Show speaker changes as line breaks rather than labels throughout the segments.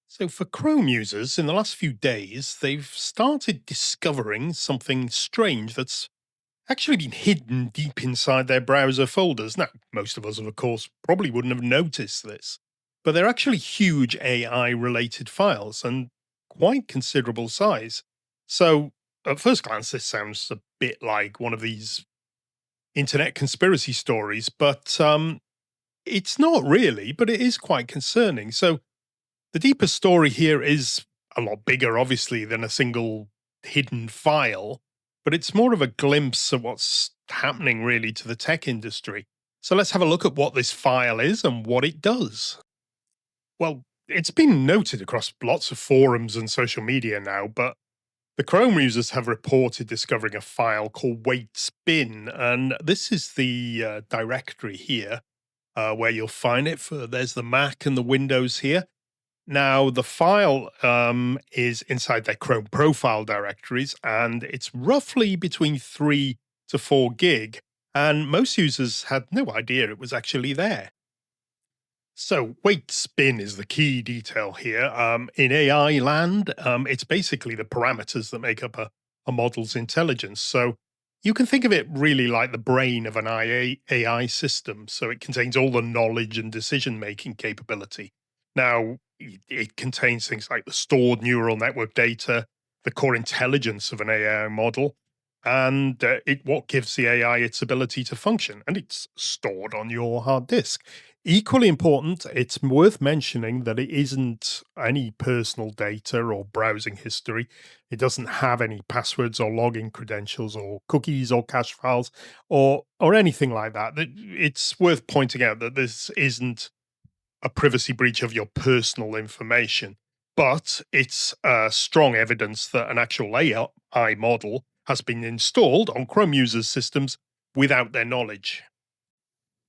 So, for Chrome users, in the last few days, they've started discovering something strange that's actually been hidden deep inside their browser folders. Now, most of us, of course, probably wouldn't have noticed this, but they're actually huge AI related files and quite considerable size. So, at first glance, this sounds a bit like one of these internet conspiracy stories, but it's not really, but it is quite concerning. So, the deeper story here is a lot bigger, obviously, than a single hidden file, but it's more of a glimpse of what's happening really to the tech industry. So let's have a look at what this file is and what it does. Well, it's been noted across lots of forums and social media now, but the Chrome users have reported discovering a file called weights.bin, and this is the directory here where you'll find it. There's the Mac and the Windows here. Now, the file is inside their Chrome profile directories, and it's roughly between 3 to 4 gig. And most users had no idea it was actually there. So, weight spin is the key detail here. In AI land, it's basically the parameters that make up a model's intelligence. So, you can think of it really like the brain of an AI system. So, it contains all the knowledge and decision making capability. Now, it contains things like the stored neural network data, the core intelligence of an AI model, and what gives the AI its ability to function. And it's stored on your hard disk. Equally important, it's worth mentioning that it isn't any personal data or browsing history. It doesn't have any passwords or login credentials or cookies or cache files or anything like that. It's worth pointing out that this isn't a privacy breach of your personal information, but it's strong evidence that an actual AI model has been installed on Chrome users' systems without their knowledge.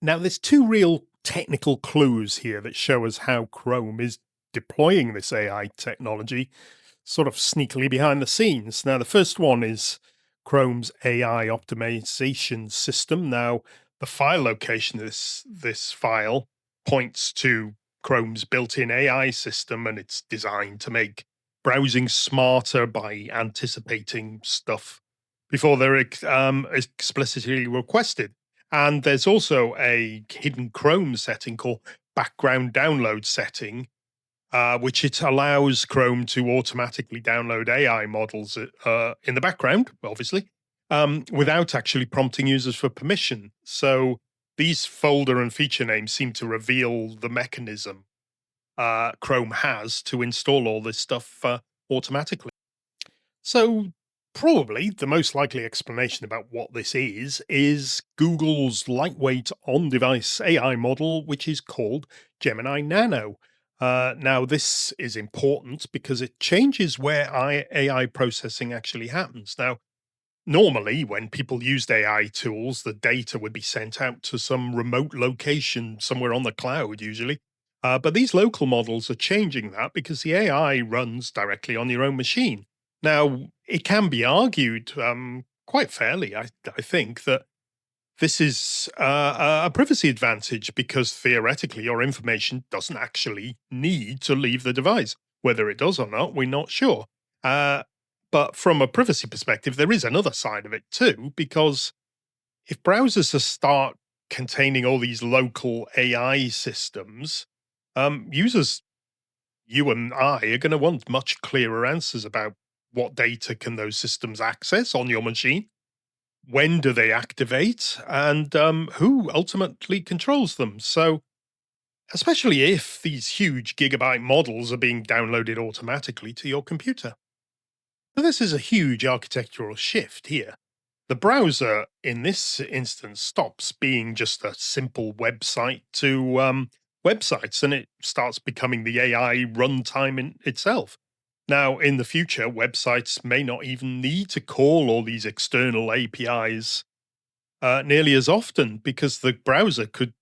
Now, there's two real technical clues here that show us how Chrome is deploying this AI technology sort of sneakily behind the scenes. Now, the first one is Chrome's AI optimization system. Now, the file location of this file points to Chrome's built-in AI system, and it's designed to make browsing smarter by anticipating stuff before they're explicitly requested. And there's also a hidden Chrome setting called background download setting, which it allows Chrome to automatically download AI models in the background, obviously, without actually prompting users for permission. So these folder and feature names seem to reveal the mechanism Chrome has to install all this stuff automatically. So, probably the most likely explanation about what this is Google's lightweight on device AI model, which is called Gemini Nano. Now, this is important because it changes where AI processing actually happens. Now, normally, when people used AI tools, the data would be sent out to some remote location somewhere on the cloud, usually. But these local models are changing that because the AI runs directly on your own machine. Now, it can be argued quite fairly, I think, that this is a privacy advantage because theoretically your information doesn't actually need to leave the device. Whether it does or not, we're not sure. Uh, but from a privacy perspective, there is another side of it too, because if browsers start containing all these local AI systems, users, you and I, are going to want much clearer answers about what data can those systems access on your machine, when do they activate, and who ultimately controls them. So, especially if these huge gigabyte models are being downloaded automatically to your computer. Now, this is a huge architectural shift here. The browser, in this instance, stops being just a simple website to websites, and it starts becoming the AI runtime in itself. Now, in the future, websites may not even need to call all these external APIs nearly as often because the browser could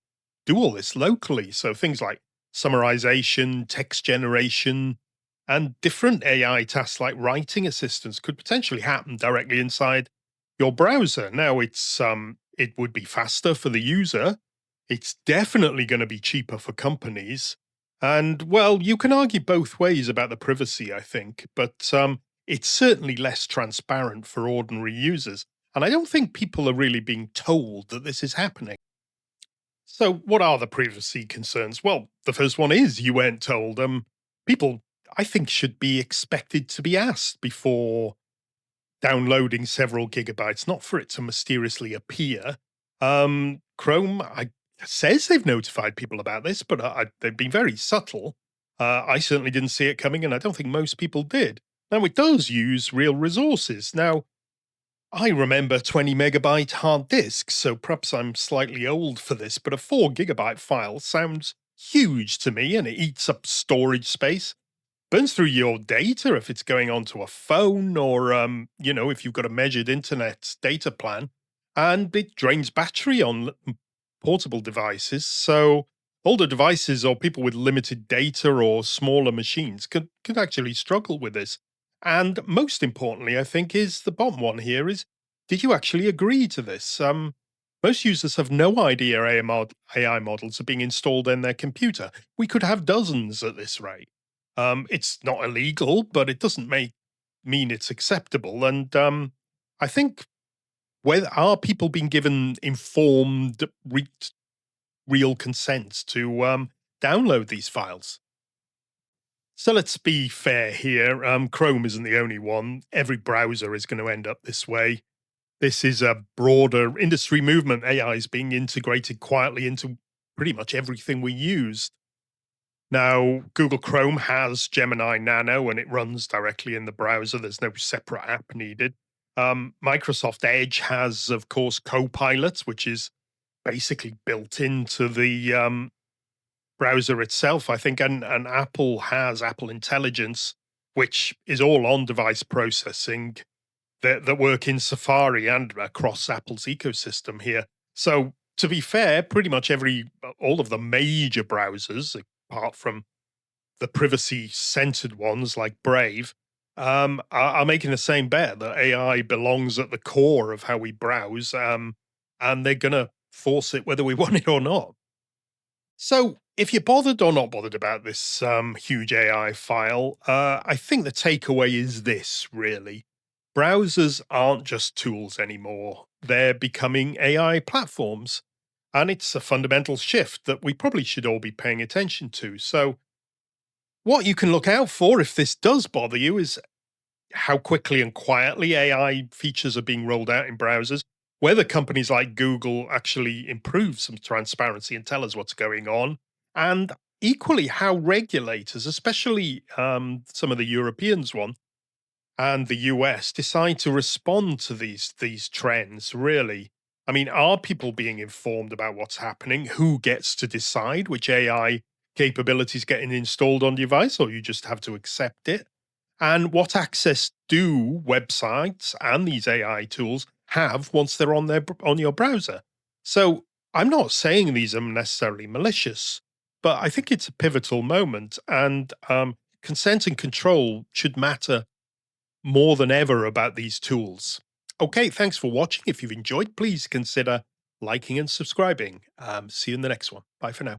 do all this locally. So things like summarization, text generation, and different AI tasks like writing assistance could potentially happen directly inside your browser. Now it would be faster for the user. It's definitely going to be cheaper for companies. And well, you can argue both ways about the privacy, I think, but it's certainly less transparent for ordinary users. And I don't think people are really being told that this is happening. So, what are the privacy concerns? Well, the first one is you weren't told. People, I think, should be expected to be asked before downloading several gigabytes, not for it to mysteriously appear. Chrome says they've notified people about this, but they've been very subtle. I certainly didn't see it coming, and I don't think most people did. Now, it does use real resources. Now, I remember 20 megabyte hard disks, so perhaps I'm slightly old for this, but a 4 gigabyte file sounds huge to me and it eats up storage space, burns through your data if it's going onto a phone or if you've got a measured internet data plan, and it drains battery on portable devices. So older devices or people with limited data or smaller machines could actually struggle with this. And most importantly, I think, is the bottom one here is, did you actually agree to this? Most users have no idea AI models are being installed in their computer. We could have dozens at this rate. It's not illegal, but it doesn't mean it's acceptable. And I think, whether are people being given informed, real consent to download these files? So let's be fair here. Chrome isn't the only one. Every browser is going to end up this way. This is a broader industry movement. AI is being integrated quietly into pretty much everything we use. Now, Google Chrome has Gemini Nano and it runs directly in the browser. There's no separate app needed. Microsoft Edge has, of course, Copilot, which is basically built into the browser itself, I think. And Apple has Apple Intelligence, which is all on device processing that work in Safari and across Apple's ecosystem here. So, to be fair, pretty much all of the major browsers, apart from the privacy centered ones like Brave, are making the same bet that AI belongs at the core of how we browse, and they're going to force it whether we want it or not. So, if you're bothered or not bothered about this huge AI file, I think the takeaway is this, really. Browsers aren't just tools anymore, they're becoming AI platforms. And it's a fundamental shift that we probably should all be paying attention to. So, what you can look out for if this does bother you is how quickly and quietly AI features are being rolled out in browsers, whether companies like Google actually improve some transparency and tell us what's going on, and equally how regulators, especially some of the Europeans one and the US, decide to respond to these trends. Really, I mean, are people being informed about what's happening? Who gets to decide which AI capabilities getting installed on device, or you just have to accept it? And what access do websites and these AI tools have once they're on your browser? So I'm not saying these are necessarily malicious, but I think it's a pivotal moment, and consent and control should matter more than ever about these tools. Okay, thanks for watching. If you've enjoyed, please consider liking and subscribing. See you in the next one. Bye for now.